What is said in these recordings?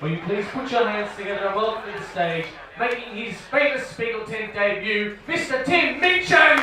Will you please put your hands together and welcome to the stage, making his famous Spiegel 10 debut, Mr. Tim Minchin!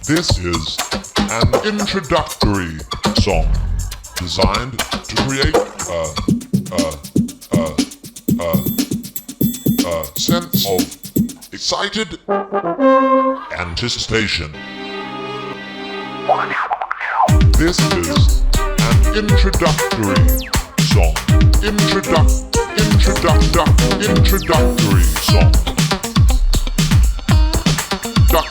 This is an introductory song designed to create a sense of excited anticipation. This is an introductory song. Introductory song. Duck.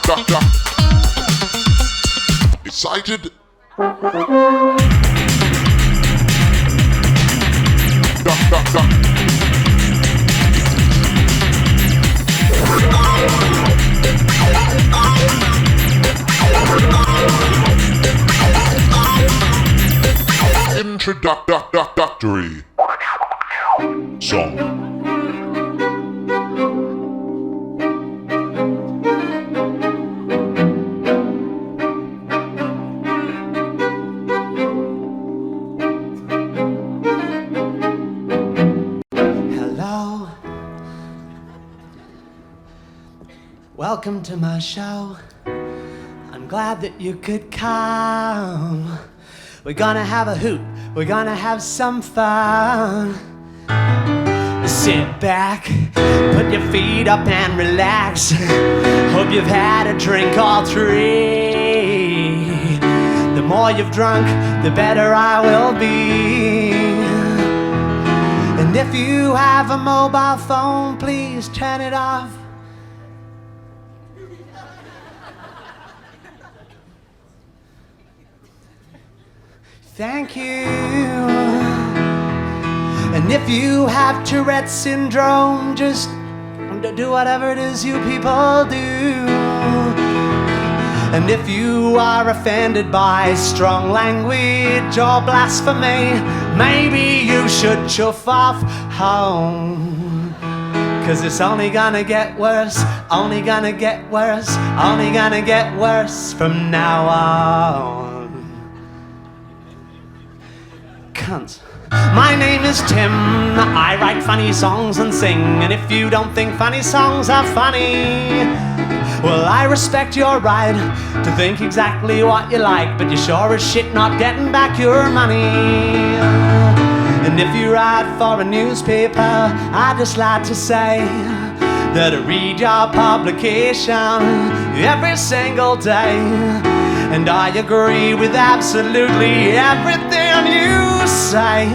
Excited. Duck. Introductory song. Welcome to my show. I'm glad that you could come. We're gonna have a hoot, we're gonna have some fun. Sit back, put your feet up and relax. Hope you've had a drink or three. The more you've drunk, the better I will be. And if you have a mobile phone, please turn it off. Thank you. And if you have Tourette's syndrome, just do whatever it is you people do. And if you are offended by strong language or blasphemy, maybe you should chuff off home. 'Cause it's only gonna get worse, only gonna get worse, only gonna get worse from now on. Cunt. My name is Tim, I write funny songs and sing. And if you don't think funny songs are funny, well, I respect your right to think exactly what you like, but you're sure as shit not getting back your money. And if you write for a newspaper, I'd just like to say that I read your publication every single day. And I agree with absolutely everything you say.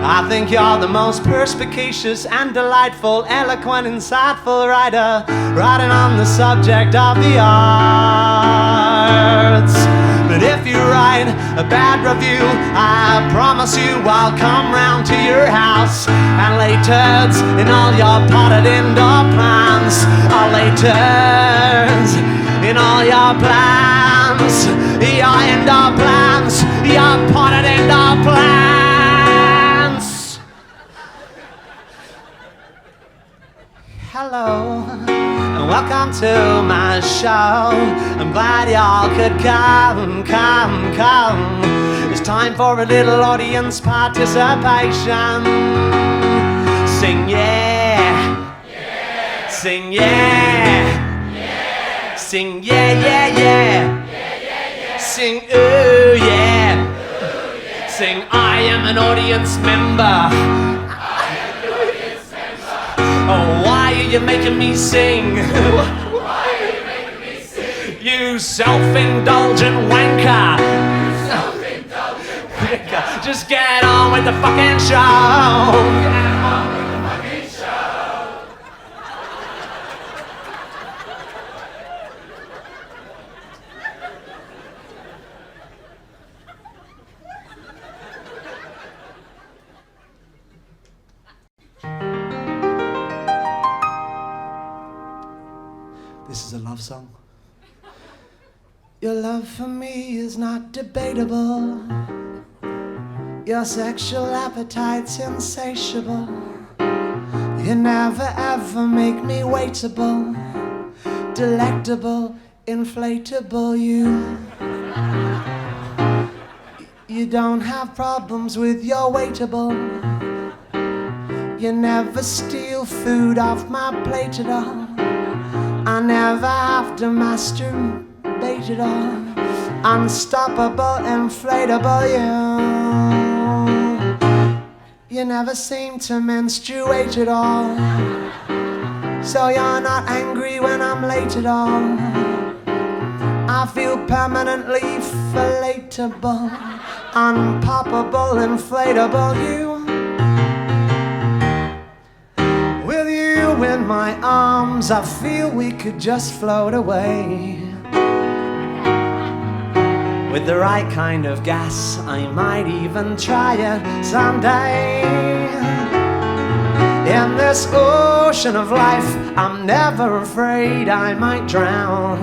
I think you're the most perspicacious and delightful, eloquent, insightful writer, writing on the subject of the arts. But if you write a bad review, I promise you I'll come round to your house and lay turds in all your potted indoor plants. I'll lay turds in all your plants. Your indoor plants, your potted indoor plants. Hello, and welcome to my show. I'm glad y'all could come. It's time for a little audience participation. Sing yeah, sing yeah, sing yeah. Sing ooh yeah. Sing I am an audience member. Oh, why are you making me sing? You self-indulgent wanker. Just get on with the fucking show. song. Your love for me is not debatable. Your sexual appetite's insatiable. You never ever make me waitable. Delectable, inflatable you. You don't have problems with your waitable. You never steal food off my plate at all. I never have to masturbate at all. Unstoppable, inflatable you. You never seem to menstruate at all. So you're not angry when I'm late at all. I feel permanently fillatable, unpoppable, inflatable you. With you in my arms, I feel we could just float away. With the right kind of gas, I might even try it someday. In this ocean of life, I'm never afraid I might drown.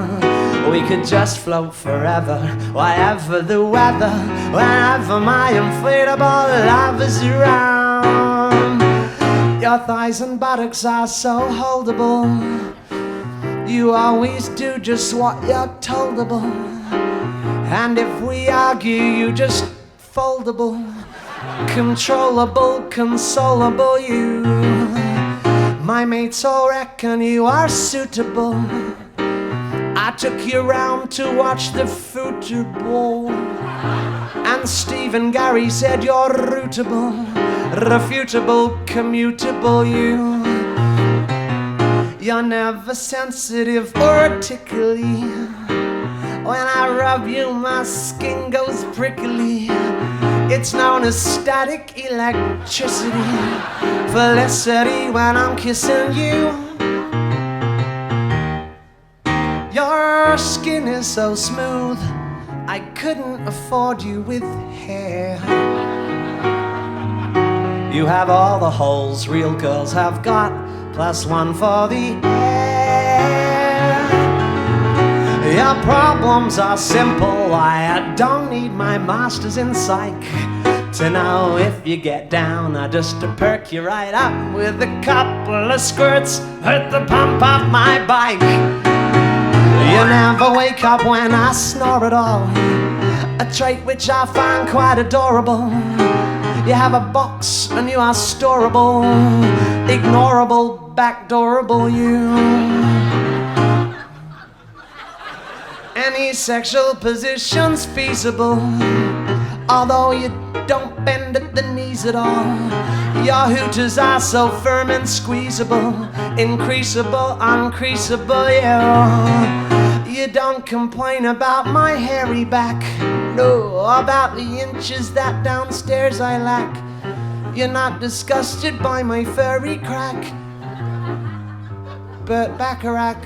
We could just float forever, whatever the weather, whenever my inflatable love is around. Your thighs and buttocks are so holdable. You always do just what you're toldable. And if we argue, you just foldable. Controllable, consolable you. My mates all reckon you are suitable. I took you round to watch the football, and Steve and Gary said you're rootable, refutable, commutable you. You're never sensitive or tickly. When I rub you, my skin goes prickly. It's known as static electricity. Felicity when I'm kissing you. Your skin is so smooth, I couldn't afford you with hair. You have all the holes real girls have got, +1 for the air. Your problems are simple, I don't need my master's in psych to know if you get down. I just perk you right up with a couple of squirts at the pump of my bike. You never wake up when I snore at all, a trait which I find quite adorable. You have a box and you are storable, ignorable, backdoorable you. Any sexual position's feasible, although you don't bend at the knees at all. Your hooters are so firm and squeezable, increasable, uncreasable, yeah. You don't complain about my hairy back, no, about the inches that downstairs I lack. You're not disgusted by my furry crack. Burt Bacharach,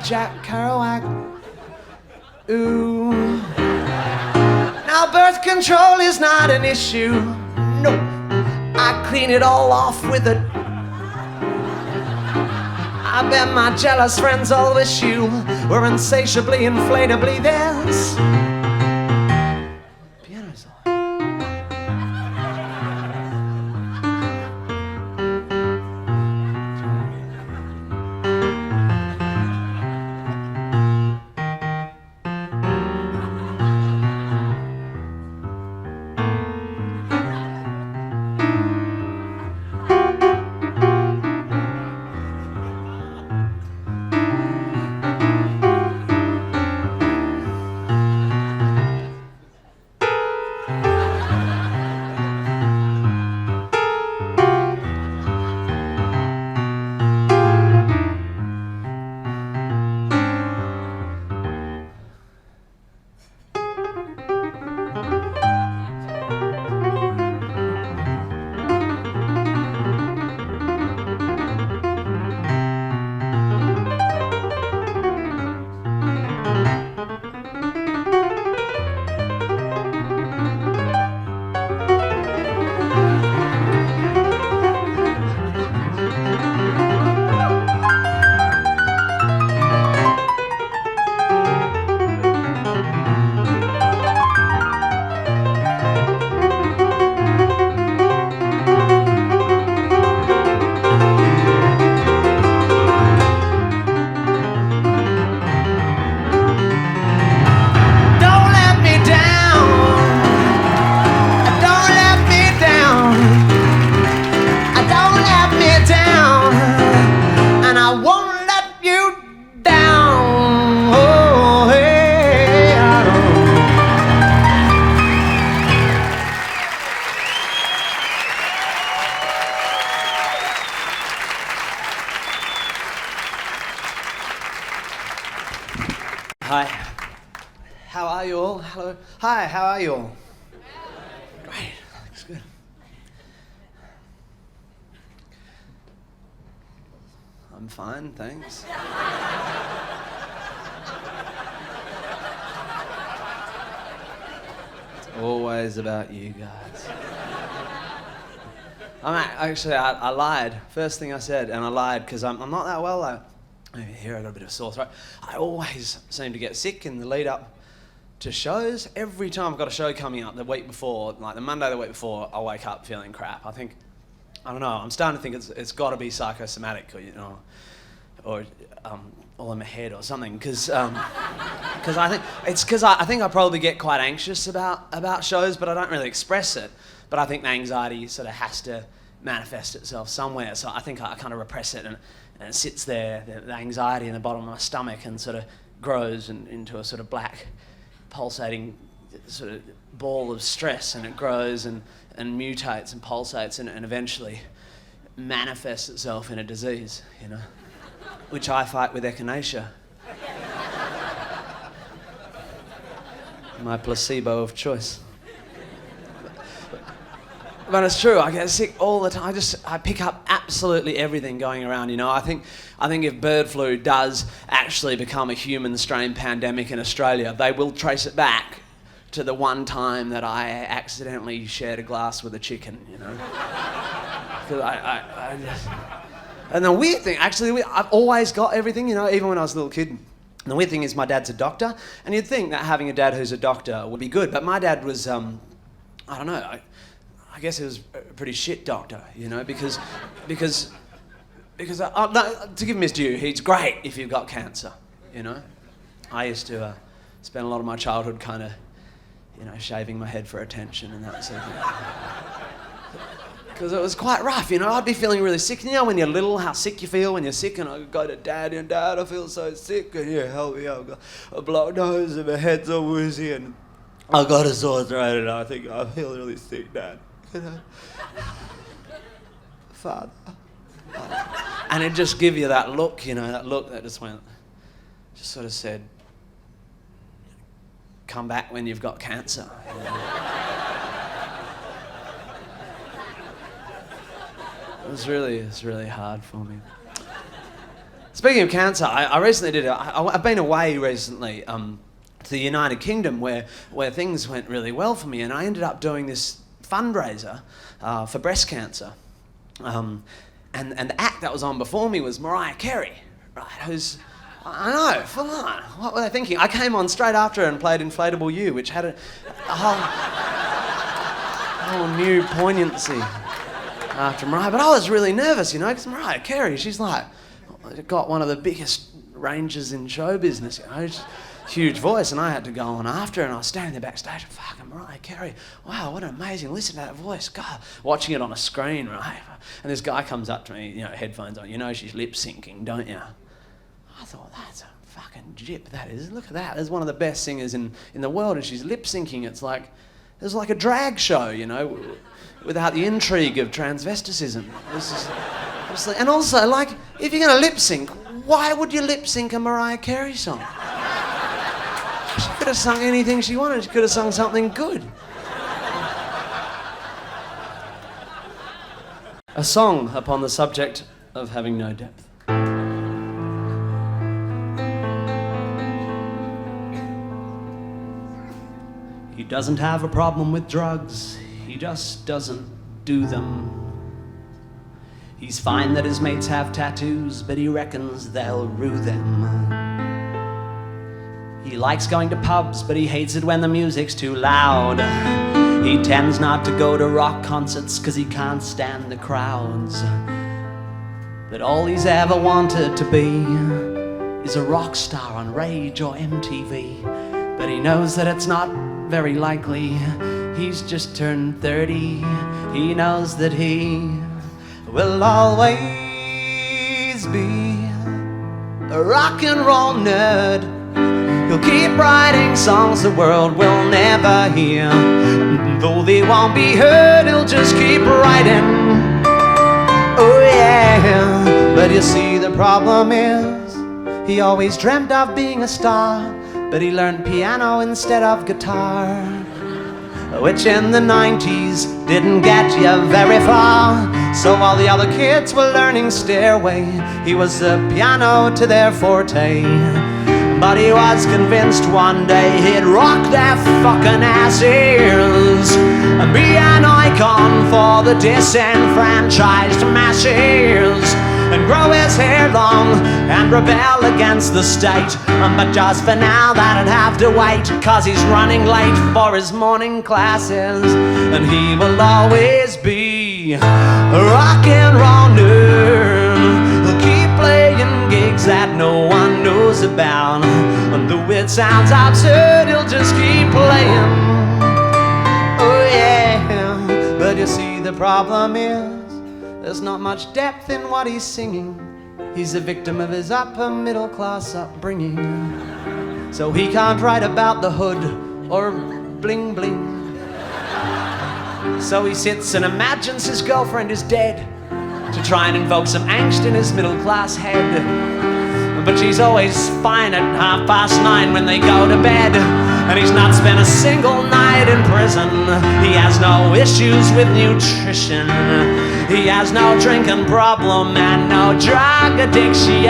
Jack Kerouac, ooh. Now birth control is not an issue, no. I clean it all off with a... I bet my jealous friends all wish you were insatiably, inflatably theirs. Piano solo. Hello. Hi, how are you all? Great, looks good. I'm fine, thanks. It's always about you guys. I lied. First thing I said, and I lied because I'm not that well. Maybe here I got a bit of a sore throat. I always seem to get sick in the lead up to shows. Every time I've got a show coming up the week before, like the Monday the week before, I wake up feeling crap. I don't know, I'm starting to think it's got to be psychosomatic, or all in my head or something, because I think I probably get quite anxious about shows, but I don't really express it. But I think the anxiety sort of has to manifest itself somewhere, so I think I kind of repress it, and it sits there, the anxiety in the bottom of my stomach, and sort of grows into a sort of black, pulsating sort of ball of stress, and it grows and mutates and pulsates and eventually manifests itself in a disease, which I fight with echinacea. My placebo of choice. But it's true, I get sick all the time. I pick up absolutely everything going around, I think if bird flu does actually become a human strain pandemic in Australia, they will trace it back to the one time that I accidentally shared a glass with a chicken, Because I just... And the weird thing, actually, I've always got everything, even when I was a little kid. And the weird thing is my dad's a doctor, and you'd think that having a dad who's a doctor would be good, but my dad was, I don't know, I guess he was a pretty shit doctor, because no, to give him his due, he's great if you've got cancer, I used to spend a lot of my childhood kind of, shaving my head for attention and that sort of thing. Because it was quite rough, I'd be feeling really sick. When you're little, how sick you feel when you're sick, and I'd go to Dad, and Dad, I feel so sick, and help me, I've got a blocked nose and my head's all woozy, and I've got a sore throat, and I think I feel really sick, Dad. Father. And it'd just give you that look, that look that just sort of said, come back when you've got cancer. It's really hard for me. Speaking of cancer, I recently I've been away recently to the United Kingdom where things went really well for me, and I ended up doing this fundraiser for breast cancer. And the act that was on before me was Mariah Carey, right? Who's, I know, full on. What were they thinking? I came on straight after her and played Inflatable You, which had a whole new poignancy after Mariah. But I was really nervous, because Mariah Carey, she's like, got one of the biggest ranges in show business, huge voice, and I had to go on after her, and I was standing there backstage, fucking Mariah Carey, wow, what an amazing, listen to that voice, God, watching it on a screen, right? And this guy comes up to me, headphones on, she's lip syncing, don't you? I thought, that's a fucking jip, that is, look at that, there's one of the best singers in the world, and she's lip syncing. It's like a drag show, without the intrigue of transvesticism. This is obviously, and also, like, if you're going to lip sync, why would you lip sync a Mariah Carey song? She could have sung anything she wanted. She could have sung something good. A song upon the subject of having no depth. He doesn't have a problem with drugs. He just doesn't do them. He's fine that his mates have tattoos, but he reckons they'll rue them. He likes going to pubs, but he hates it when the music's too loud. He tends not to go to rock concerts, cause he can't stand the crowds. But all he's ever wanted to be is a rock star on Rage or MTV. But he knows that it's not very likely. He's just turned 30. He knows that he will always be a rock and roll nerd. He'll keep writing songs the world will never hear. Though they won't be heard, he'll just keep writing. Oh yeah. But you see, the problem is he always dreamt of being a star, but he learned piano instead of guitar, which in the 90s didn't get you very far. So while the other kids were learning Stairway, he was the piano to their forte. But he was convinced one day he'd rock their fucking asses and be an icon for the disenfranchised masses, and grow his hair long and rebel against the state. But just for now that'd have to wait, 'cause he's running late for his morning classes, and he will always be a rock and roll nerd. He'll keep playing gigs that no one knows about, and though it sounds absurd, he'll just keep playing. Oh yeah, but you see the problem is there's not much depth in what he's singing. He's a victim of his upper middle class upbringing, so he can't write about the hood or bling bling. So he sits and imagines his girlfriend is dead to try and invoke some angst in his middle class head. But she's always fine at 9:30 when they go to bed, and he's not spent a single night in prison. He has no issues with nutrition, he has no drinking problem and no drug addiction,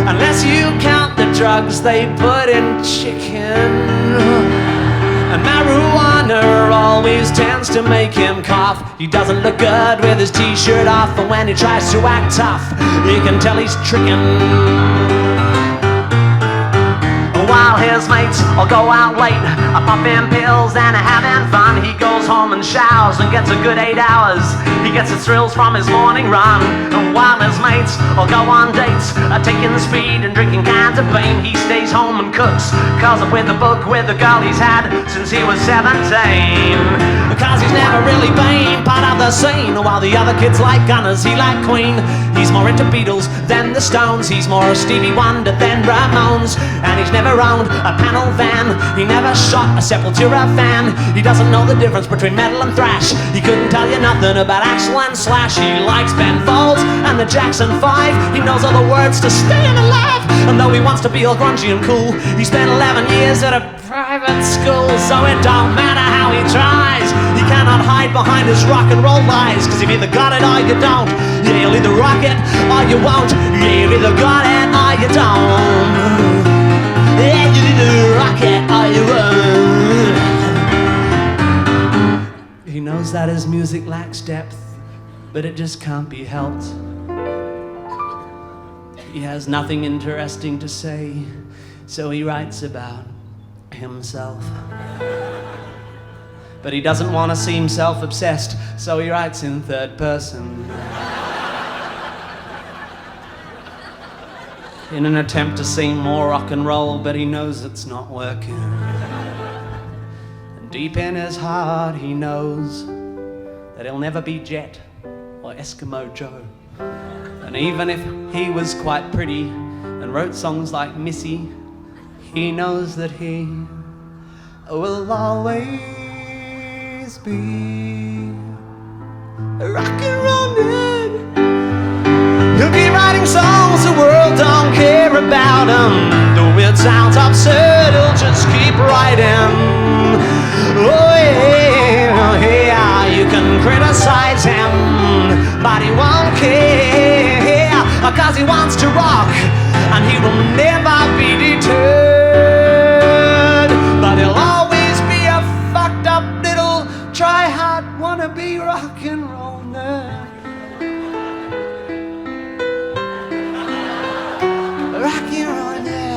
unless you count the drugs they put in chicken. And marijuana always tends to make him cough. He doesn't look good with his t-shirt off, but when he tries to act tough, you can tell he's tricking. While his mates all go out late, popping pills and having fun, he goes home and showers and gets a good 8 hours. He gets his thrills from his morning run. And while his mates all go on dates, taking speed and drinking cans of Bane, he stays home and cooks, curls up with a book with the girl he's had since he was 17. Because he's never really been part of the scene. While the other kids like Gunners, he like Queen. He's more into Beatles than the Stones, he's more Stevie Wonder than Ramones, and he's never owned a panel van. He never shot a Sepultura fan. He doesn't know the difference between metal and thrash. He couldn't tell you nothing about Axl and Slash. He likes Ben Folds and the Jackson 5. He knows all the words to Staying Alive. And though he wants to be all grungy and cool, he spent 11 years at a private school. So it don't matter how he tries, he cannot hide behind his rock and roll lies. 'Cause you've either got it or you don't. Yeah, you'll either rock it or you won't. Yeah, you've either got it or you don't. Yeah, you either rock it or you won't. He knows that his music lacks depth, but it just can't be helped. He has nothing interesting to say, so he writes about himself. But he doesn't want to seem self-obsessed, so he writes in third person. In an attempt to seem more rock and roll, but he knows it's not working. And deep in his heart he knows that he'll never be Jet or Eskimo Joe. And even if he was quite pretty and wrote songs like Missy, he knows that he will always be a rock and roll nerd. He'll be writing songs the world don't care about him. Though it sounds absurd, he'll just keep writing. Oh yeah, yeah, you can criticize him, but he won't care, 'cause he wants to rock, and he will never be deterred. But he'll always be a fucked up little try-hard wannabe rock and roll nerd. Rock and roll nerd.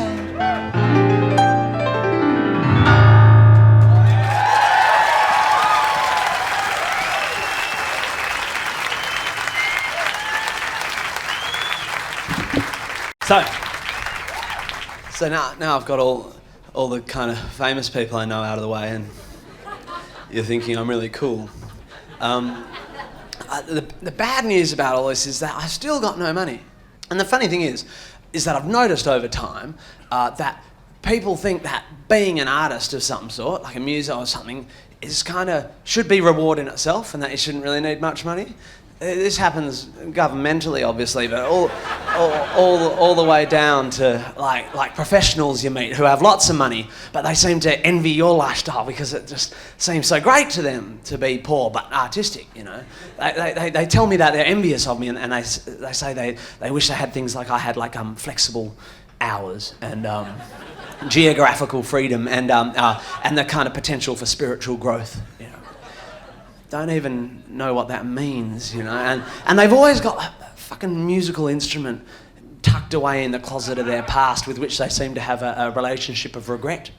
So now I've got all the kind of famous people I know out of the way, and you're thinking I'm really cool. The bad news about all this is that I've still got no money. And the funny thing is that I've noticed over time that people think that being an artist of some sort, like a muso or something, is kind of should be reward in itself, and that you shouldn't really need much money. this happens governmentally, obviously, but all the way down to like professionals you meet who have lots of money, but they seem to envy your lifestyle because it just seems so great to them to be poor but artistic. You know, they tell me that they're envious of me, and they say they wish they had things like I had, like flexible hours and geographical freedom and the kind of potential for spiritual growth. You know. Don't even know what that means, you know, and they've always got a fucking musical instrument tucked away in the closet of their past with which they seem to have a relationship of regret,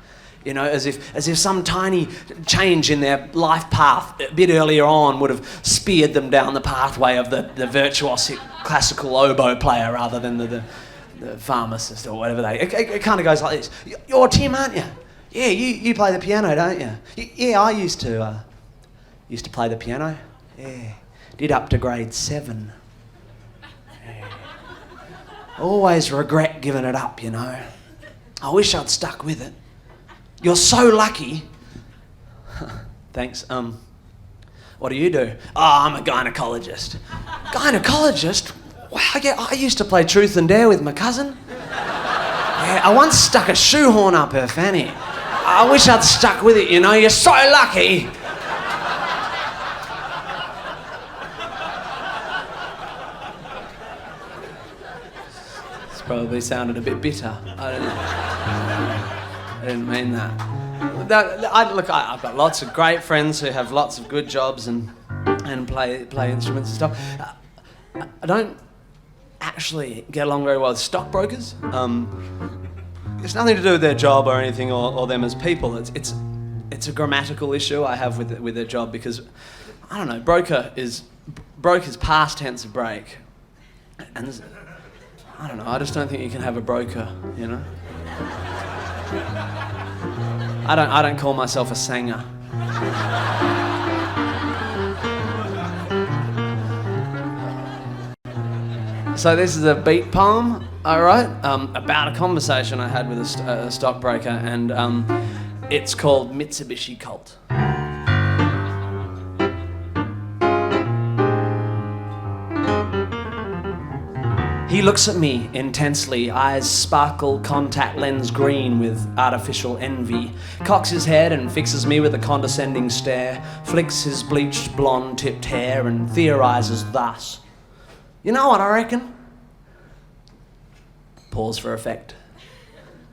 you know, as if some tiny change in their life path a bit earlier on would have speared them down the pathway of the virtuosic classical oboe player rather than the pharmacist or whatever it kind of goes like this. You're Tim, aren't you? Yeah, you play the piano, don't you? Yeah, I used to play the piano. Yeah. Did up to grade 7. Yeah. Always regret giving it up, you know. I wish I'd stuck with it. You're so lucky. Thanks. What do you do? Oh, I'm a gynecologist. Gynecologist? Wow, yeah, I used to play truth and dare with my cousin. Yeah, I once stuck a shoehorn up her fanny. I wish I'd stuck with it, you know. You're so lucky. Probably sounded a bit bitter. I didn't mean that. I've got lots of great friends who have lots of good jobs and play instruments and stuff. I don't actually get along very well with stockbrokers. It's nothing to do with their job or anything or them as people. It's a grammatical issue I have with their job because, I don't know, broker's past tense of break. And I don't know, I just don't think you can have a broker, you know? I don't call myself a sanger. So this is a beat poem I wrote about a conversation I had with a stockbroker, and it's called Mitsubishi Colt. He looks at me intensely, eyes sparkle contact lens green with artificial envy, cocks his head and fixes me with a condescending stare, flicks his bleached blonde tipped hair and theorises thus. You know what I reckon? Pause for effect.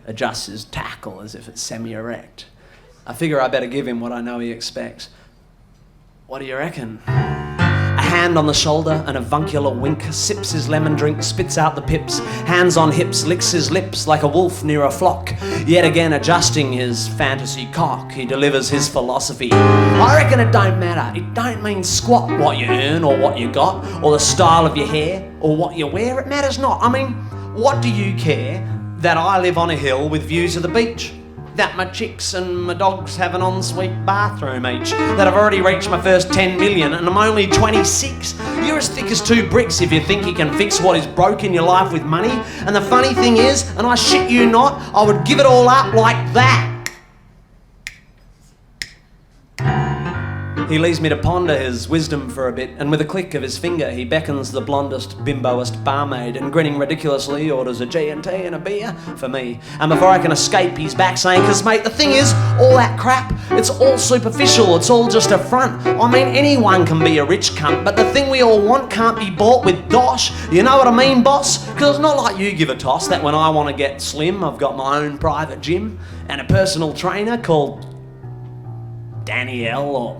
Adjusts his tackle as if it's semi-erect. I figure I better give him what I know he expects. What do you reckon? A hand on the shoulder, an avuncular wink, sips his lemon drink, spits out the pips, hands on hips, licks his lips like a wolf near a flock. Yet again adjusting his fantasy cock, he delivers his philosophy. I reckon it don't matter, it don't mean squat what you earn or what you got, or the style of your hair, or what you wear, it matters not. I mean, what do you care that I live on a hill with views of the beach? That my chicks and my dogs have an ensuite bathroom each, that I've already reached my first 10 million and I'm only 26. You're as thick as 2 bricks if you think you can fix what is broke in your life with money. And the funny thing is, and I shit you not, I would give it all up like that. He leaves me to ponder his wisdom for a bit, and with a click of his finger he beckons the blondest, bimboest barmaid and grinning ridiculously orders a G&T and a beer for me. And before I can escape he's back saying, 'Cause mate, the thing is, all that crap, it's all superficial, it's all just a front. I mean, anyone can be a rich cunt, but the thing we all want can't be bought with dosh. You know what I mean, boss? 'Cause it's not like you give a toss that when I want to get slim I've got my own private gym and a personal trainer called Danielle or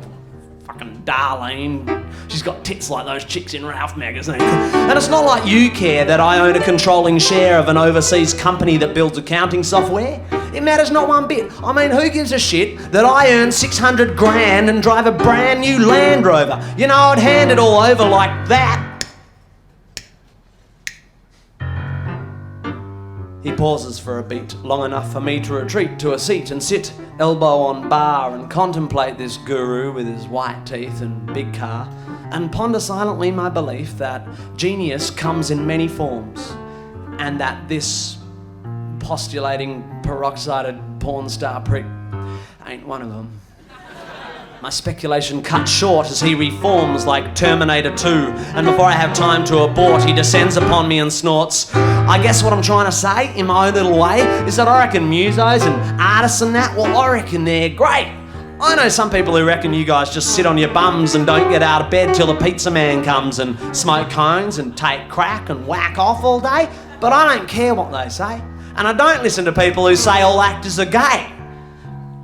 fucking Darlene. She's got tits like those chicks in Ralph magazine. And it's not like you care that I own a controlling share of an overseas company that builds accounting software. It matters not one bit. I mean, who gives a shit that I earn 600 grand and drive a brand new Land Rover? You know, I'd hand it all over like that. He pauses for a beat, long enough for me to retreat to a seat and sit, elbow on bar, and contemplate this guru with his white teeth and big car, and ponder silently my belief that genius comes in many forms, and that this postulating peroxided porn star prick ain't one of them. My speculation cut short as he reforms like Terminator 2. And before I have time to abort, he descends upon me and snorts. I guess what I'm trying to say, in my own little way, is that I reckon musos and artists and that, well, I reckon they're great. I know some people who reckon you guys just sit on your bums and don't get out of bed till the pizza man comes and smoke cones and take crack and whack off all day, but I don't care what they say. And I don't listen to people who say all actors are gay.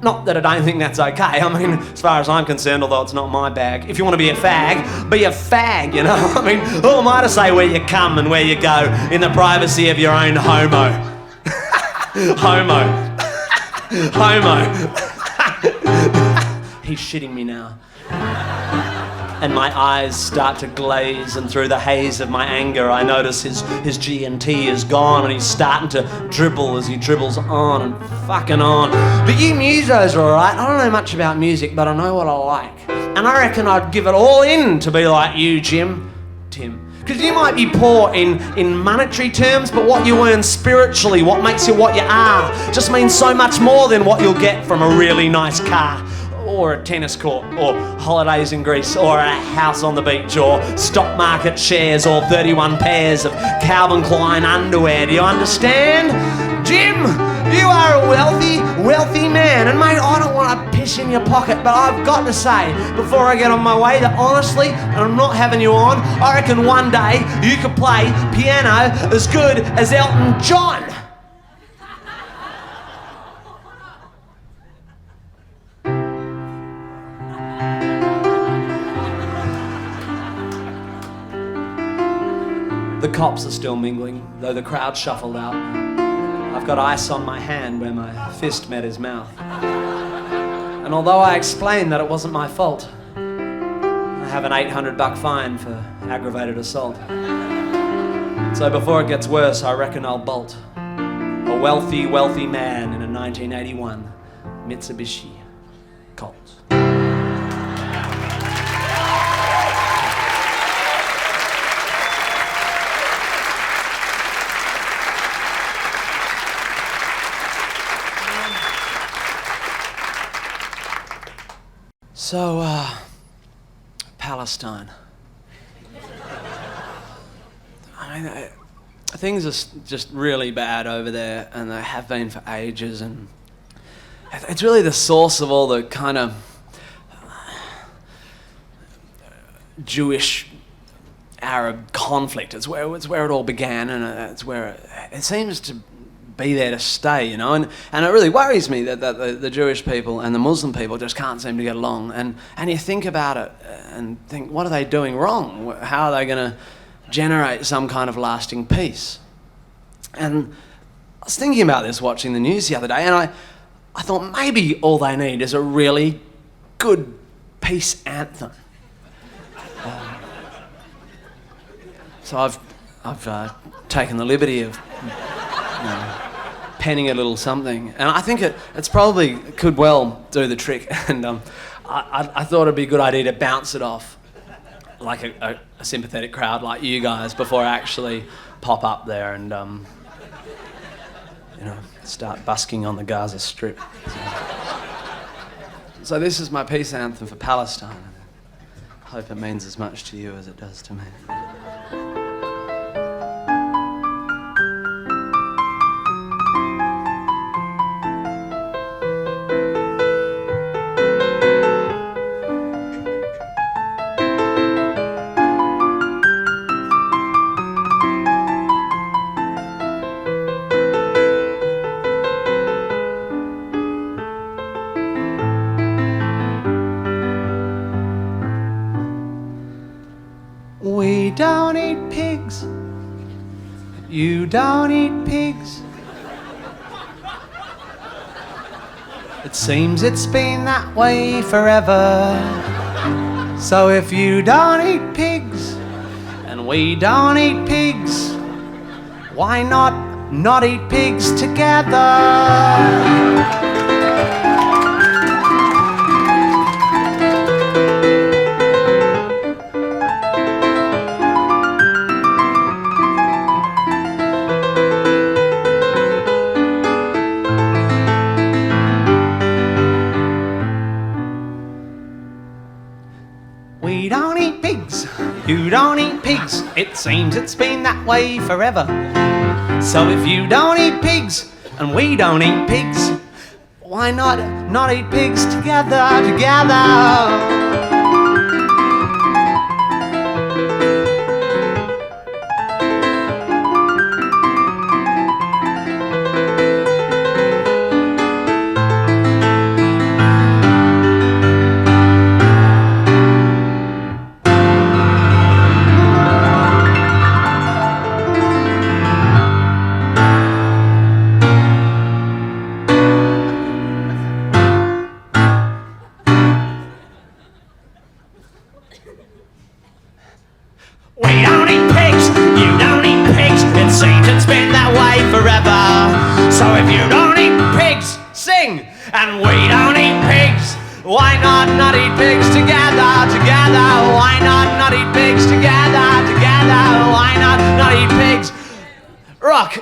Not that I don't think that's okay. I mean, as far as I'm concerned, although it's not my bag, if you want to be a fag, you know? I mean, who am I to say where you come and where you go in the privacy of your own homo? Homo. He's shitting me now. And my eyes start to glaze, and through the haze of my anger I notice his G&T is gone, and he's starting to dribble as he dribbles on and fucking on. But you musos are alright. I don't know much about music, but I know what I like. And I reckon I'd give it all in to be like you, Tim. Because you might be poor in monetary terms, but what you earn spiritually, what makes you what you are, just means so much more than what you'll get from a really nice car, or a tennis court, or holidays in Greece, or a house on the beach, or stock market shares, or 31 pairs of Calvin Klein underwear. Do you understand? Jim, you are a wealthy man, and mate, I don't want to piss in your pocket, but I've got to say, before I get on my way, that honestly, and I'm not having you on, I reckon one day you could play piano as good as Elton John. The cops are still mingling, though the crowd shuffled out. I've got ice on my hand where my fist met his mouth. And although I explained that it wasn't my fault, I have an $800 fine for aggravated assault. So before it gets worse, I reckon I'll bolt. A wealthy man in a 1981 Mitsubishi Colt. So, Palestine. I mean, things are just really bad over there, and they have been for ages, and it's really the source of all the kind of Jewish Arab conflict. It's where it all began, and it's where it seems to be there to stay, you know, and it really worries me that the Jewish people and the Muslim people just can't seem to get along, and you think about it and think, what are they doing wrong? How are they going to generate some kind of lasting peace? And I was thinking about this watching the news the other day, and I thought maybe all they need is a really good peace anthem. So I've taken the liberty of penning a little something, and I think it's probably could well do the trick. And I thought it'd be a good idea to bounce it off like a sympathetic crowd like you guys before I actually pop up there and start busking on the Gaza Strip. So this is my peace anthem for Palestine. I hope it means as much to you as it does to me. We don't eat pigs. You don't eat pigs. It seems it's been that way forever. So if you don't eat pigs and we don't eat pigs, why not eat pigs together? You don't eat pigs, it seems it's been that way forever. So if you don't eat pigs, and we don't eat pigs, why not eat pigs together? We don't eat pigs, you don't eat pigs, it seems it's been that way forever. So if you don't eat pigs, sing, and we don't eat pigs, why not eat pigs together? Why not eat pigs together? Why not eat pigs? Rock.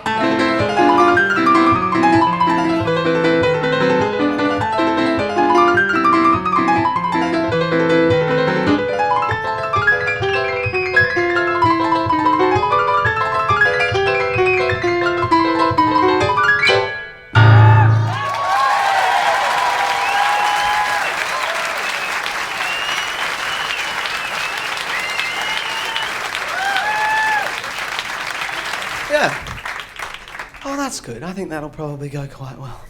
Yeah. Oh, that's good. I think that'll probably go quite well.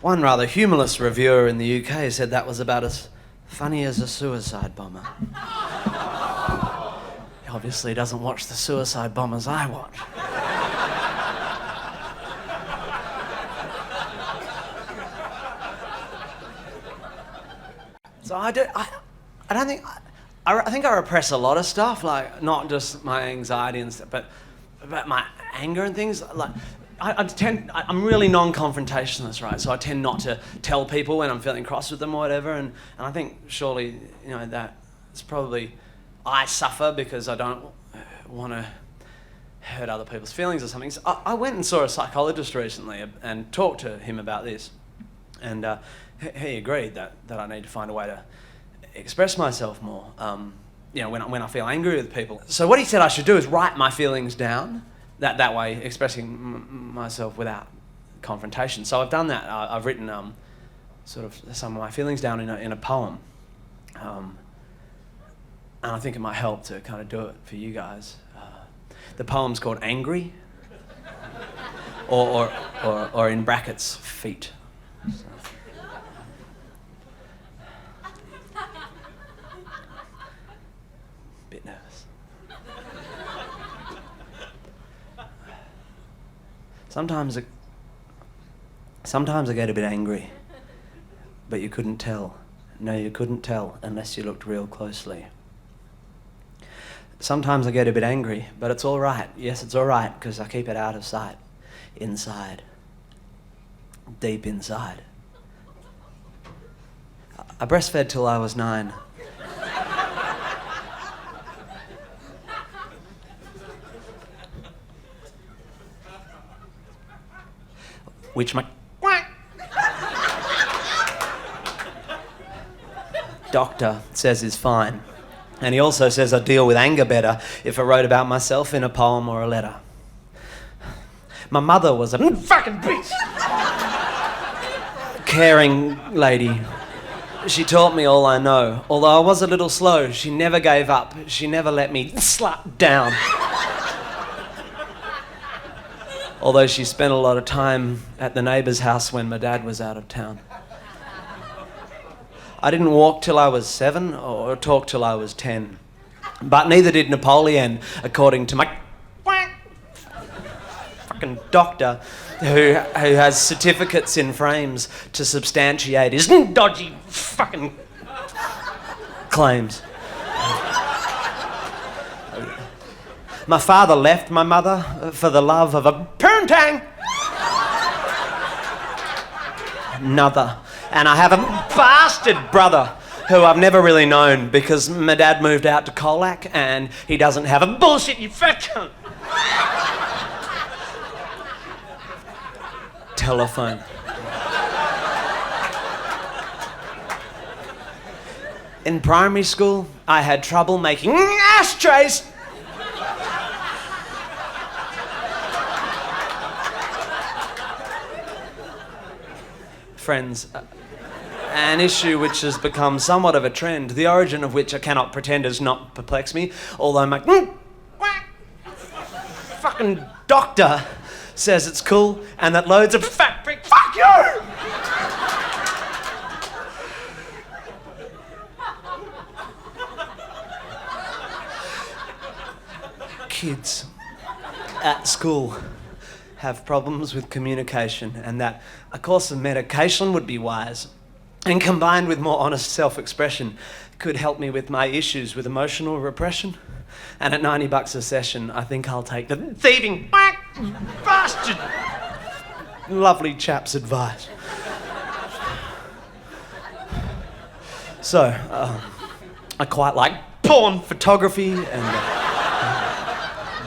One rather humorless reviewer in the UK said that was about as funny as a suicide bomber. He obviously doesn't watch the suicide bombers I watch. So I think I repress a lot of stuff, like not just my anxiety and stuff, but my anger and things. Like I'm really non-confrontationalist, right? So I tend not to tell people when I'm feeling cross with them or whatever. And I think surely, that it's probably I suffer because I don't want to hurt other people's feelings or something. So I went and saw a psychologist recently and talked to him about this, and he agreed that I need to find a way to express myself more, when I feel angry with people. So what he said I should do is write my feelings down, that way expressing myself without confrontation. So I've done that. I've written sort of some of my feelings down in a poem, and I think it might help to kind of do it for you guys. The poem's called Angry, or in brackets, Feet. So. Bit nervous. Sometimes I get a bit angry, but you couldn't tell. No, you couldn't tell unless you looked real closely. Sometimes I get a bit angry, but it's all right. Yes, it's all right, because I keep it out of sight. Inside. Deep inside. I breastfed till I was 9. Which my doctor says is fine. And he also says I deal with anger better if I wrote about myself in a poem or a letter. My mother was a fucking bitch. Caring lady. She taught me all I know. Although I was a little slow, she never gave up. She never let me slap down. Although she spent a lot of time at the neighbour's house when my dad was out of town. I didn't walk till I was 7 or talk till I was 10. But neither did Napoleon, according to my fucking doctor, who has certificates in frames to substantiate his dodgy fucking claims. My father left my mother for the love of a poontang. Another. And I have a bastard brother who I've never really known because my dad moved out to Colac and he doesn't have a bullshit, you fat cunt. Telephone. In primary school, I had trouble making ashtrays. Friends, an issue which has become somewhat of a trend, the origin of which I cannot pretend does not perplex me, although my fucking doctor says it's cool and that loads of fat prick, fuck you! Kids at school have problems with communication, and that a course of medication would be wise, and combined with more honest self-expression could help me with my issues with emotional repression. And at $90 a session, I think I'll take the thieving bastard lovely chap's advice. So, I quite like porn photography and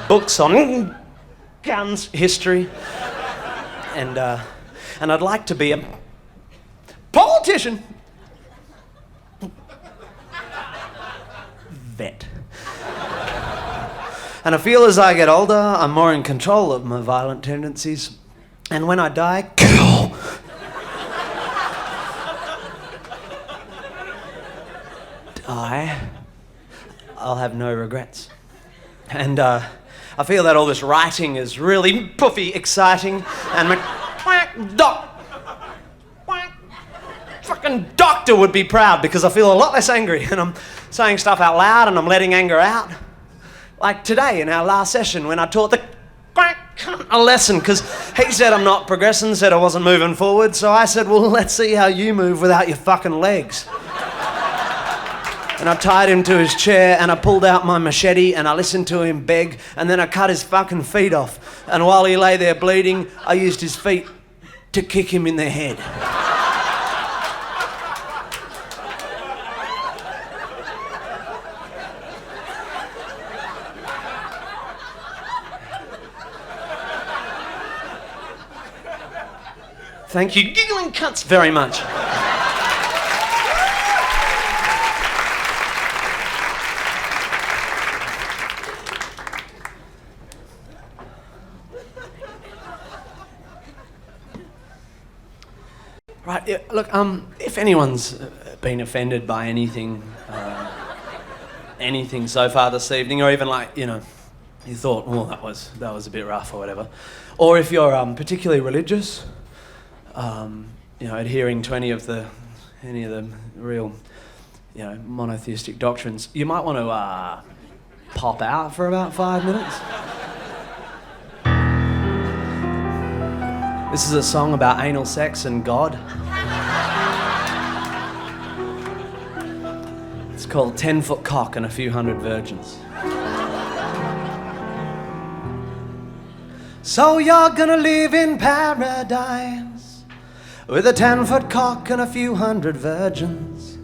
books on guns history, and I'd like to be a politician. Vet. And I feel as I get older, I'm more in control of my violent tendencies. And when I die, I'll have no regrets. And I feel that all this writing is really puffy exciting, and my fucking doctor would be proud because I feel a lot less angry and I'm saying stuff out loud and I'm letting anger out. Like today in our last session when I taught the a lesson because he said I'm not progressing, said I wasn't moving forward, so I said, well, let's see how you move without your fucking legs. And I tied him to his chair and I pulled out my machete and I listened to him beg, and then I cut his fucking feet off. And while he lay there bleeding, I used his feet to kick him in the head. Thank you, giggling cunts, very much. Right, yeah, look, if anyone's been offended by anything so far this evening, or even like, you know, you thought, well, that was a bit rough or whatever, or if you're particularly religious, you know, adhering to any of the real, you know, monotheistic doctrines, you might want to pop out for about 5 minutes. This is a song about anal sex and God. It's called 10-Foot Cock and a Few Hundred Virgins. So you're gonna live in paradise with a 10-foot cock and a few hundred virgins.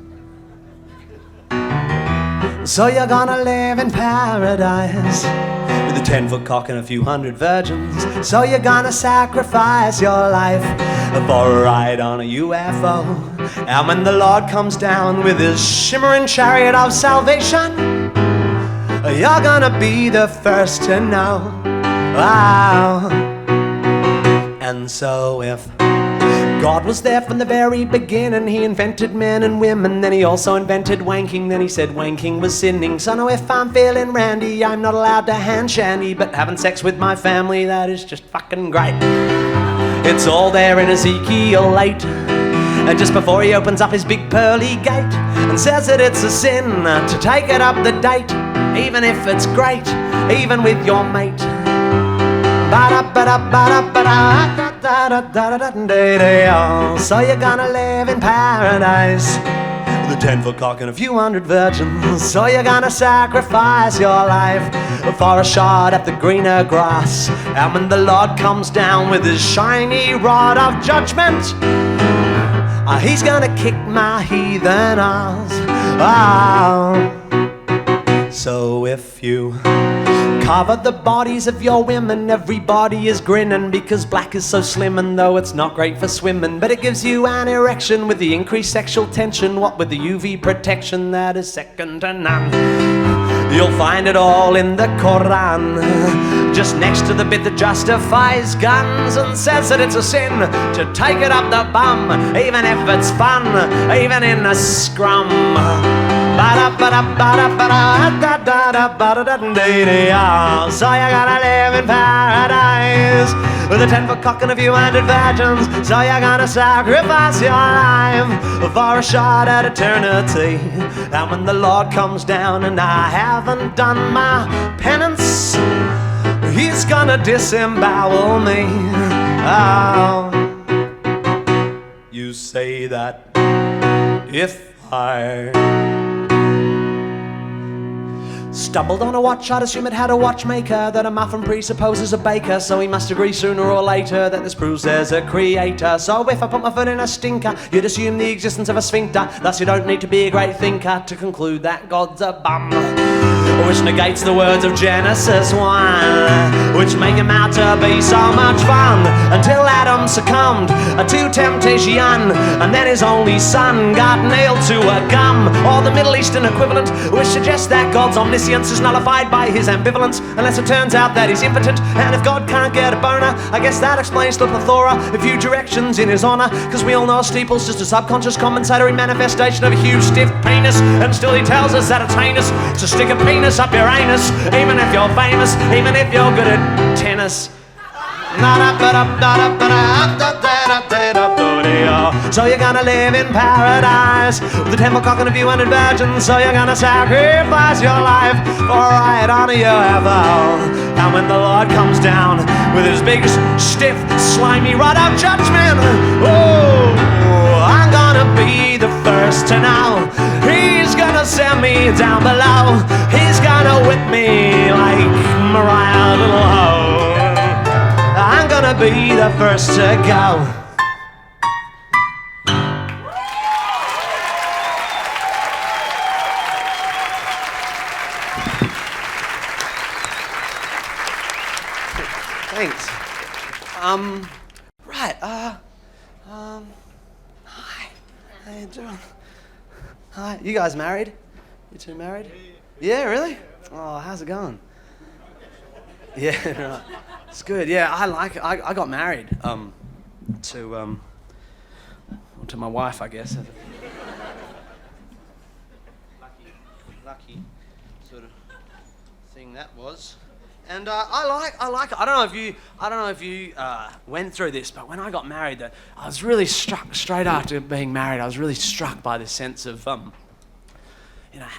So you're gonna live in paradise with a 10-foot cock and a few hundred virgins. So you're gonna sacrifice your life for a ride on a UFO. And when the Lord comes down with his shimmering chariot of salvation, you're gonna be the first to know. Wow. And so if God was there from the very beginning, he invented men and women, then he also invented wanking, then he said wanking was sinning. So now if I'm feeling randy, I'm not allowed to hand shandy, but having sex with my family, that is just fucking great. It's all there in Ezekiel 8, and just before he opens up his big pearly gate and says that it's a sin to take it up the date, even if it's great, even with your mate. So you're gonna live in paradise with a 10-foot cock and a few hundred virgins. So you're gonna sacrifice your life for a shot at the greener grass. And when the Lord comes down with his shiny rod of judgment, he's gonna kick my heathen ass. Oh. So if you Cover the bodies of your women, everybody is grinning because black is so slim, and though it's not great for swimming, but it gives you an erection with the increased sexual tension, what with the UV protection that is second to none. You'll find it all in the Quran, just next to the bit that justifies guns and says that it's a sin to take it up the bum, even if it's fun, even in the scrum. So you gotta live in paradise with a 10-foot cock and a few hundred virgins. So you're gonna sacrifice your life for a shot at eternity. And when the Lord comes down and I haven't done my penance, He's gonna disembowel me. Oh, you say that if I stumbled on a watch, I'd assume it had a watchmaker, that a muffin presupposes a baker, so he must agree sooner or later that this proves there's a creator. So if I put my foot in a stinker, you'd assume the existence of a sphincter, thus you don't need to be a great thinker to conclude that God's a bum, which negates the words of Genesis 1, which make him out to be so much fun, until Adam succumbed to temptation, and then his only son got nailed to a gum, or the Middle Eastern equivalent, which suggests that God's omniscience is nullified by his ambivalence, unless it turns out that he's impotent. And if God can't get a boner, I guess that explains the plethora of huge erections in his honor, because we all know a steeple's just a subconscious compensatory manifestation of a huge stiff penis, and still he tells us that it's heinous to stick a penis up your anus, even if you're famous, even if you're good at tennis. So you're gonna live in paradise with a 10-foot cock and a few hundred virgins. So you're gonna sacrifice your life for right on your UFO. And when the Lord comes down with his big, stiff, slimy rod of judgment, oh, I'm gonna be the first to know. He's gonna send me down below. He's gonna whip me like Mariah Little Ho. I'm gonna be the first to go. Thanks. Right, hi. How you doing? Hi, you guys married? You two married? Yeah, really? Oh, how's it going? Yeah, right. It's good. Yeah, I like it. I got married to my wife, I guess. Lucky sort of thing that was. And I like it. I don't know if you went through this, but when I got married, I was really struck straight after being married. I was really struck by the sense of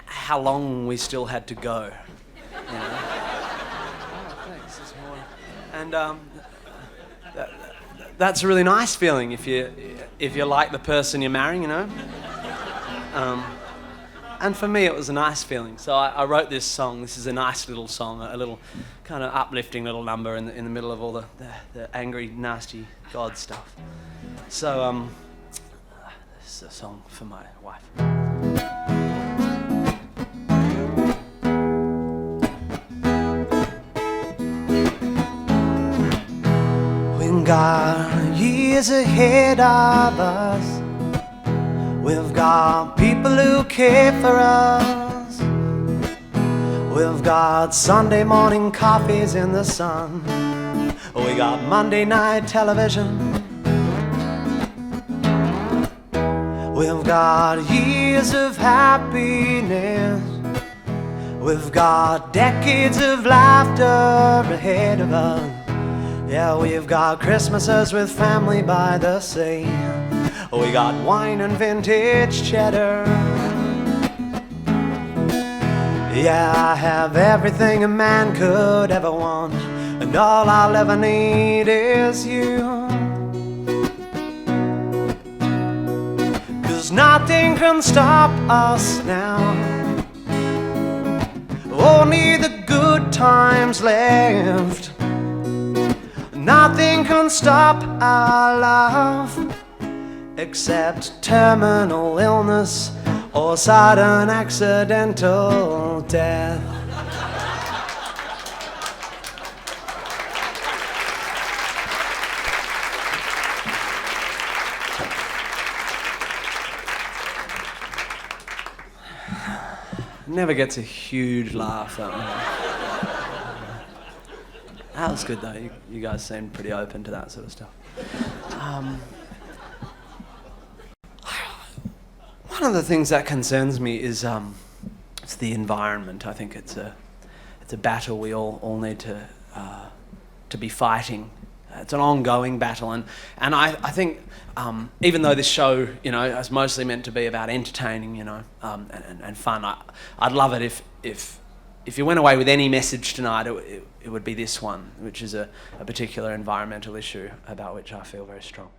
how long we still had to go. You know? And that's a really nice feeling if you like the person you're marrying, you know. And for me, it was a nice feeling. So I wrote this song. This is a nice little song, a little kind of uplifting little number in the middle of all the angry, nasty God stuff. So this is a song for my wife. We've got years ahead of us. We've got people who care for us. We've got Sunday morning coffees in the sun. We got Monday night television. We've got years of happiness. We've got decades of laughter ahead of us. Yeah, we've got Christmases with family by the sea. We got wine and vintage cheddar. Yeah, I have everything a man could ever want, and all I'll ever need is you. 'Cause nothing can stop us now. Only the good times left. Nothing can stop our love except terminal illness or sudden accidental death. never gets a huge laugh, that one. That was good though, you guys seemed pretty open to that sort of stuff. One of the things that concerns me is it's the environment. I think it's a battle we all need to be fighting. It's an ongoing battle, and I think even though this show, you know, is mostly meant to be about entertaining, you know, and fun, I'd love it if you went away with any message tonight, it would be this one, which is a particular environmental issue about which I feel very strong.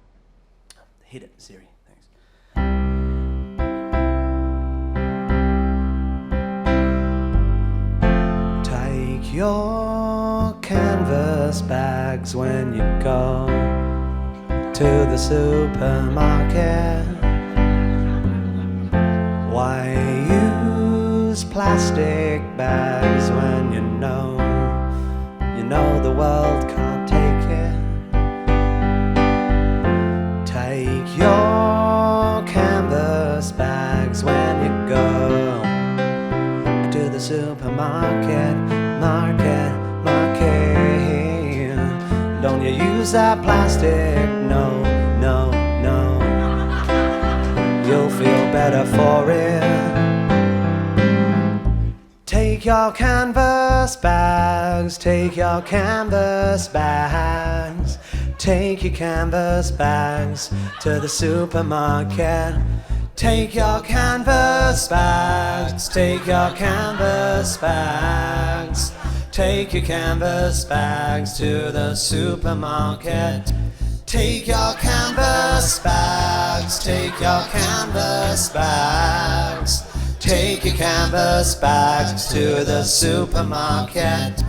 Hit it, Siri. Thanks. Take your canvas bags when you go to the supermarket. Why use plastic bags when you know the world can't take it? Take your canvas bags when you go to the supermarket, market. Don't you use that plastic, no. You'll feel better for it. Take your canvas bags, take your canvas bags. Take your canvas bags to the supermarket. Take your canvas bags, take your canvas bags. Take your canvas bags to the supermarket. Take your canvas bags, take your canvas bags. Take your canvas bags to the supermarket.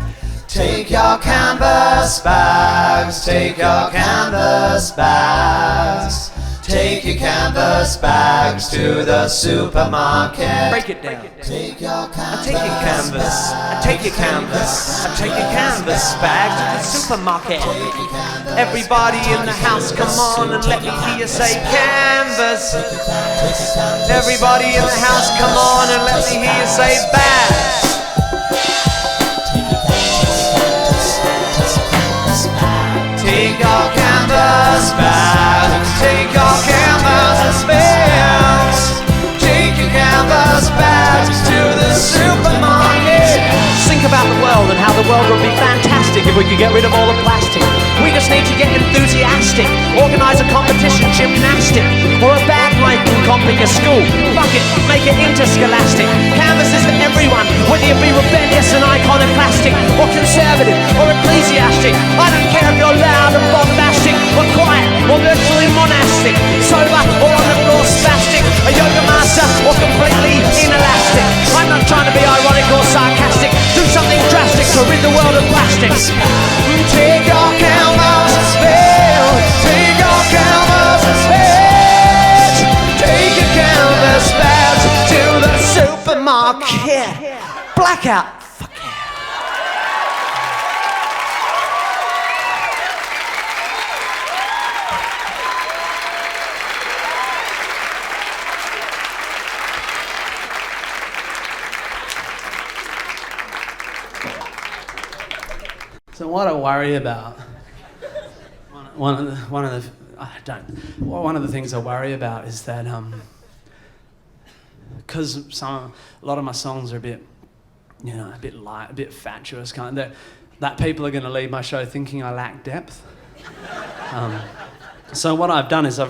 Take your canvas bags, take your canvas bags. Take your canvas bags to the supermarket. Break it down. Take your canvas. I take your canvas. I take your canvas. I take your canvas bags to the supermarket. Everybody in the house, come on and let me hear you say canvas. Everybody in the house, come on and let me hear you say bags. Take your canvas bags, take your canvas bags, take your canvas bags to the supermarket. Think about the world and how the world would be fantastic if we could get rid of all the plastic. We just need to get enthusiastic, organise a competition, gymnastic, or a bag-making comp at your school. Fuck it, make it interscholastic. Canvas is for everyone, whether you be rebellious and iconoclastic, or conservative, or ecclesiastic. I don't care if you're loud and bombastic, or quiet, or virtually monastic, sober, or on the floor spastic, a yoga master, or completely inelastic. I'm not trying to be ironic or sarcastic. Do something drastic to rid the world of plastics. Take your canvas bags, take your canvas bags, take your canvas bags to the supermarket. Blackout. Fuck yeah. So what I worry about, one of the things I worry about is that because a lot of my songs are a bit, you know, a bit light, a bit fatuous kind of, that people are going to leave my show thinking I lack depth. So what I've done is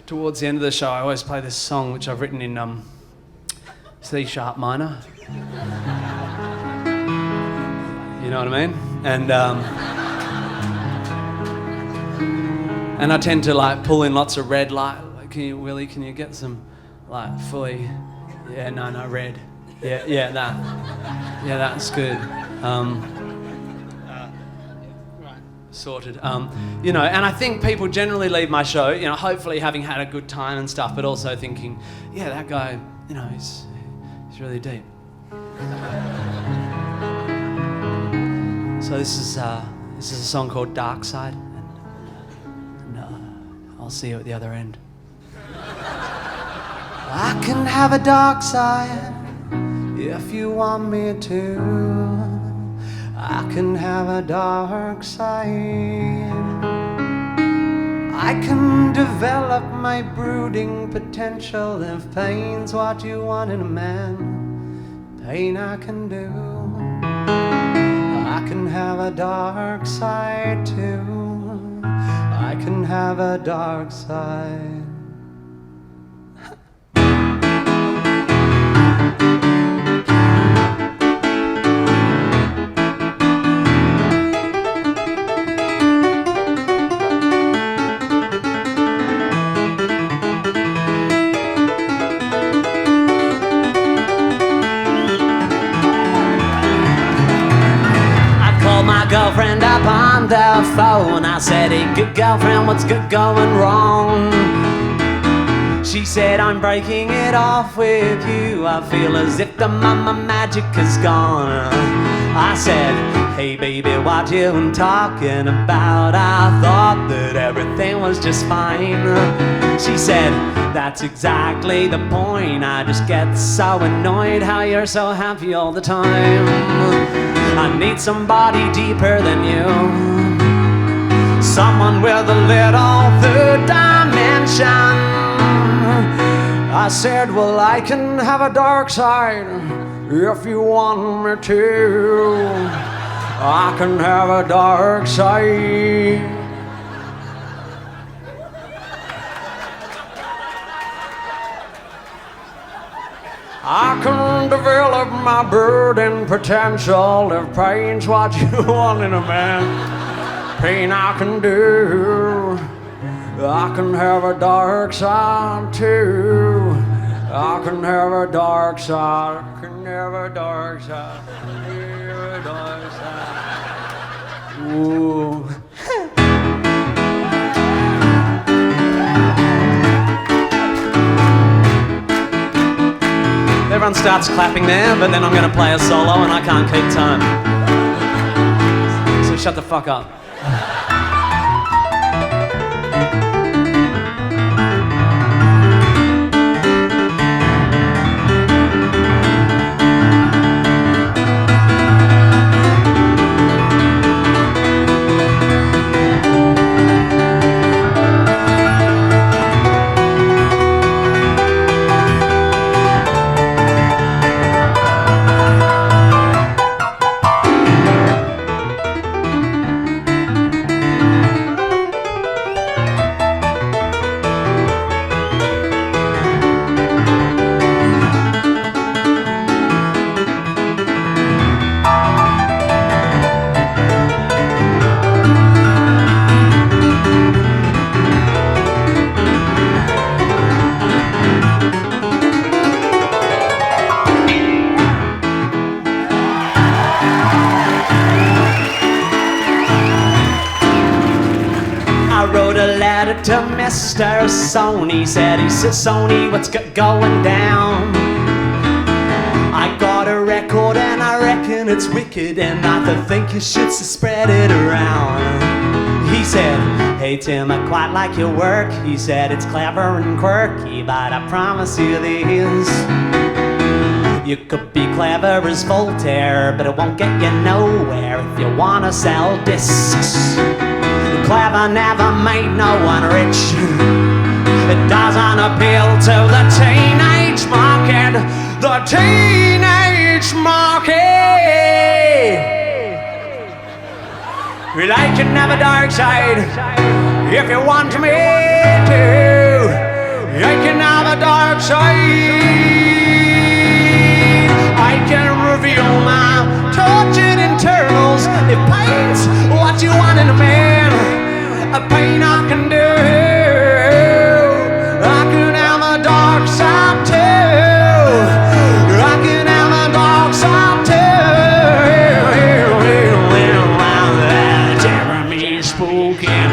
towards the end of the show I always play this song which I've written in C# minor. You know what I mean? And I tend to like pull in lots of red light. Like, Willie, can you get some like fully? Yeah, no, red. Yeah, that. Yeah, that's good. Sorted. You know, and I think people generally leave my show, you know, hopefully having had a good time and stuff, but also thinking, yeah, that guy, you know, he's really deep. So this is a song called Darkside, and I'll see you at the other end. I can have a dark side, If you want me to, I can have a dark side. I can develop my brooding potential. If pain's what you want in a man, pain I can do. I can have a dark side too. I can have a dark side. Girlfriend up on the phone. I said, hey, good girlfriend, what's good going wrong? She said, I'm breaking it off with you. I feel as if the mama magic is gone. I said, hey baby, what you talking about? I thought that everything was just fine. She said, that's exactly the point. I just get so annoyed how you're so happy all the time. I need somebody deeper than you, someone with a little third dimension. I said, well, I can have a dark side if you want me to. I can have a dark side. I can develop my burden potential. If pain's what you want in a man, pain I can do. I can have a dark side too. I can have a dark side. I can have a dark side. I can have a dark side. Ooh. Everyone starts clapping there, but then I'm gonna play a solo and I can't keep time. So shut the fuck up. To Mr. Sony, said, he says, Sony, what's going down? I got a record and I reckon it's wicked, and I think you should spread it around. He said, hey Tim, I quite like your work. He said, it's clever and quirky, but I promise you this, you could be clever as Voltaire, but it won't get you nowhere if you wanna sell discs. Clever never made no one rich. It doesn't appeal to the teenage market. The teenage market. Well, I can have a dark side if you want me to. I can have a dark side. I can reveal my tortured internals. If pain's what you want in a man, a pain I can do. I can have a dark side too. I can have a dark side too. Jeremy's spoken.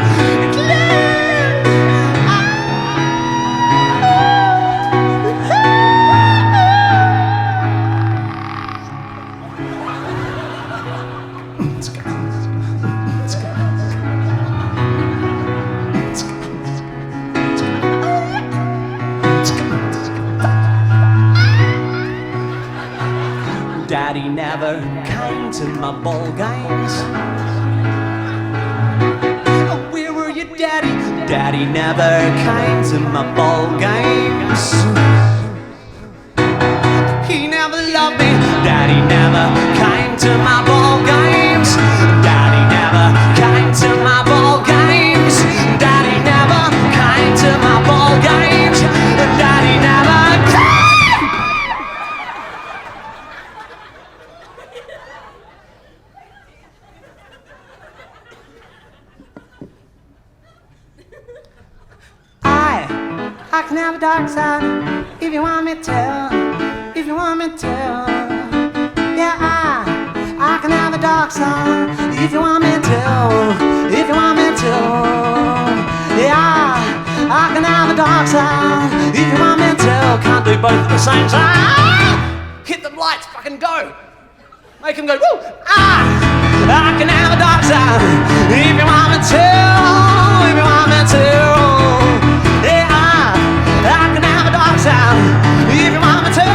came to my ball games. Oh, where were you, Daddy? Daddy never came to my ball games. He never loved me. Daddy never came to my ball games. Daddy never came to my ball games. Daddy never came to my ball games. Daddy never came. I can have a dark side if you want me to, if you want me to. Yeah, I can have a dark side if you want me to, if you want me to. Yeah, I can have a dark side if you want me to. Can't do both at the same time. Hit them lights, fucking go. Make them go, woo! I can have a dark side if you want me to, if you want me to. I can have a dark side if you want me to. I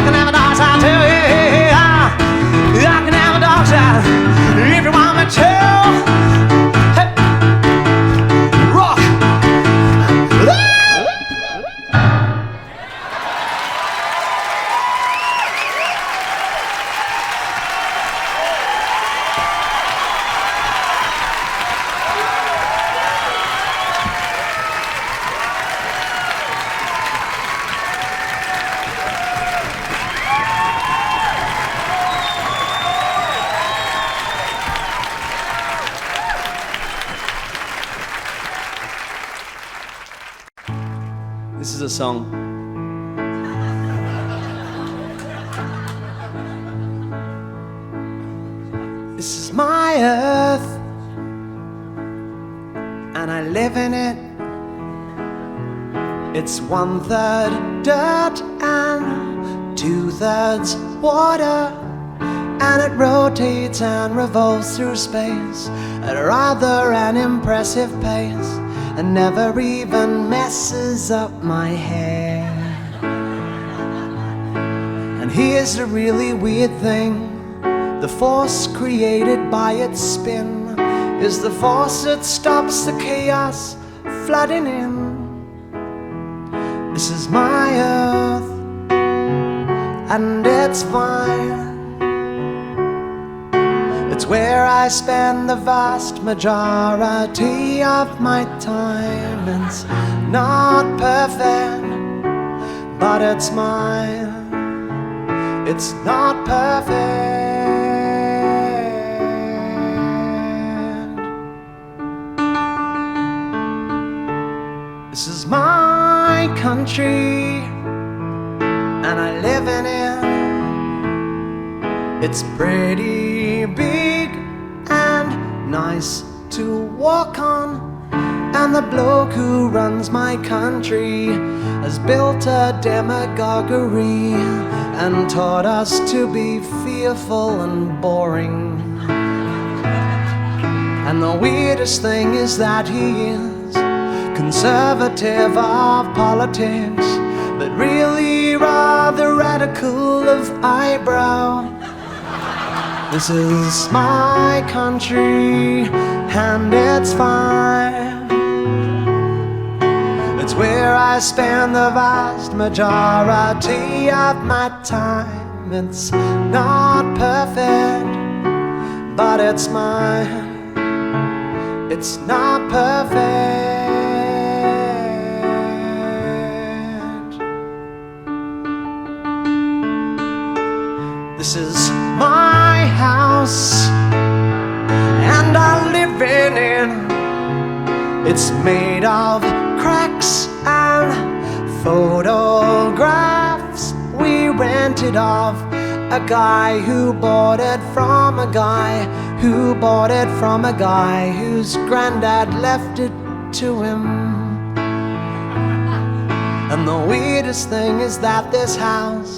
can have a dark side too. I can have a dark side if you want me to. Hey. Rock. This is a song. This is my earth, and I live in it. It's 1/3 dirt and 2/3 water, and it rotates and revolves through space at rather an impressive pace, and never even messes up my hair. And here's the really weird thing: the force created by its spin is the force that stops the chaos flooding in. This is my earth, and it's fine. It's where I spend the vast majority of my time. It's not perfect, but it's mine. It's not perfect. This is my country, and I live in it. It's pretty big and nice to walk on, and the bloke who runs my country has built a demagoguery and taught us to be fearful and boring. And the weirdest thing is that he is conservative of politics, but really rather radical of eyebrow. This is my country, and it's fine. It's where I spend the vast majority of my time. It's not perfect, but it's mine. It's not perfect. This is my house, and I live in it. It's made of cracks and photographs we rented off a guy who bought it from a guy who bought it from a guy whose granddad left it to him. And the weirdest thing is that this house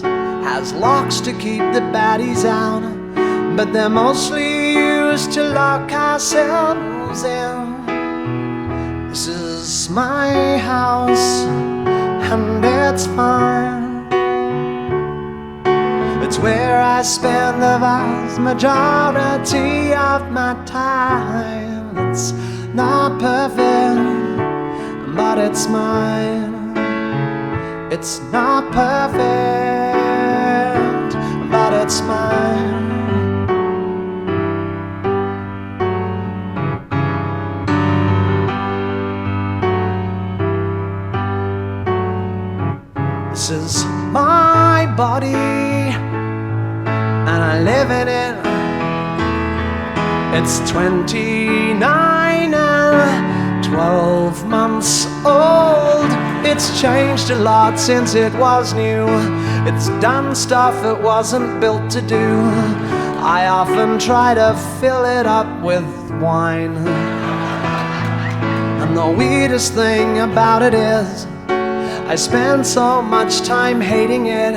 has locks to keep the baddies out, but they're mostly used to lock ourselves in. This is my house, and it's fine. It's It's where I spend the vast majority of my time. It's not perfect, but it's mine. It's not perfect, but it's mine. This is my body, and I live in it. It's 29 and 12 months old. It's changed a lot since it was new. It's done stuff it wasn't built to do. I often try to fill it up with wine, and the weirdest thing about it is I spend so much time hating it,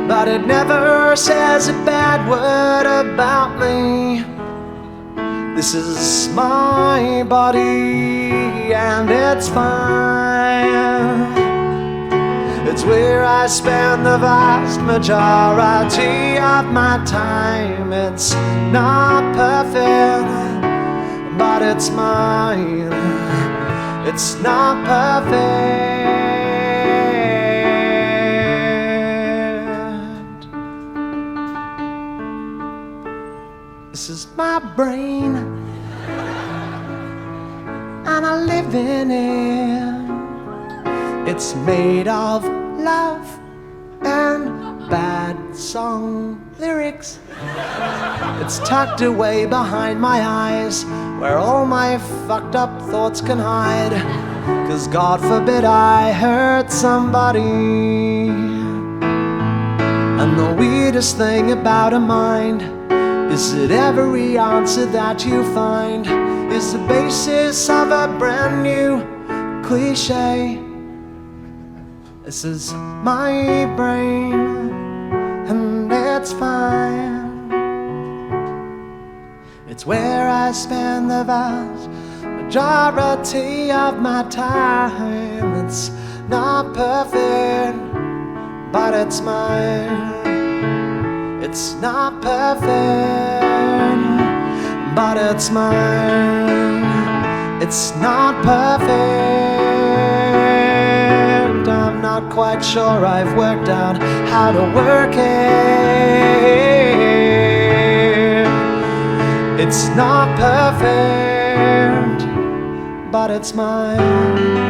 but it never says a bad word about me. This is my body and it's fine. It's where I spend the vast majority of my time. It's not perfect, but it's mine. It's not perfect. This is my brain, and I live in it. It's made of love and bad song lyrics. It's tucked away behind my eyes, where all my fucked up thoughts can hide. 'Cause God forbid I hurt somebody. And the weirdest thing about a mind is that every answer that you find is the basis of a brand new cliche. This is my brain, and it's fine. It's where I spend the vast majority of my time. It's not perfect, but it's mine. It's not perfect, but it's mine. It's not perfect. I'm not quite sure I've worked out how to work it. It's not perfect, but it's mine.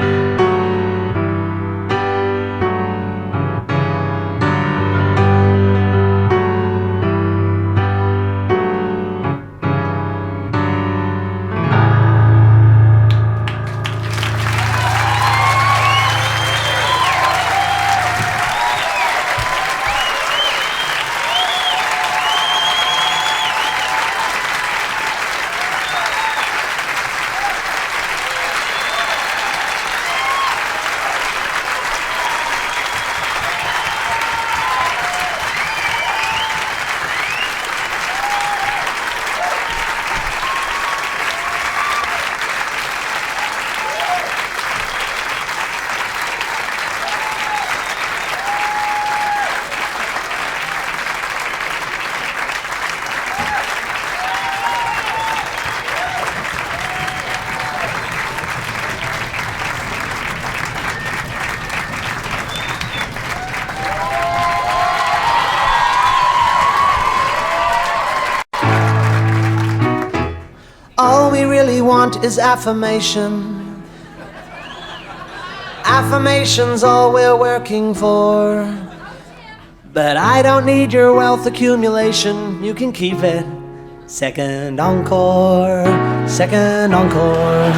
All we really want is affirmation. Affirmation's all we're working for. But I don't need your wealth accumulation. You can keep it. Second encore, second encore.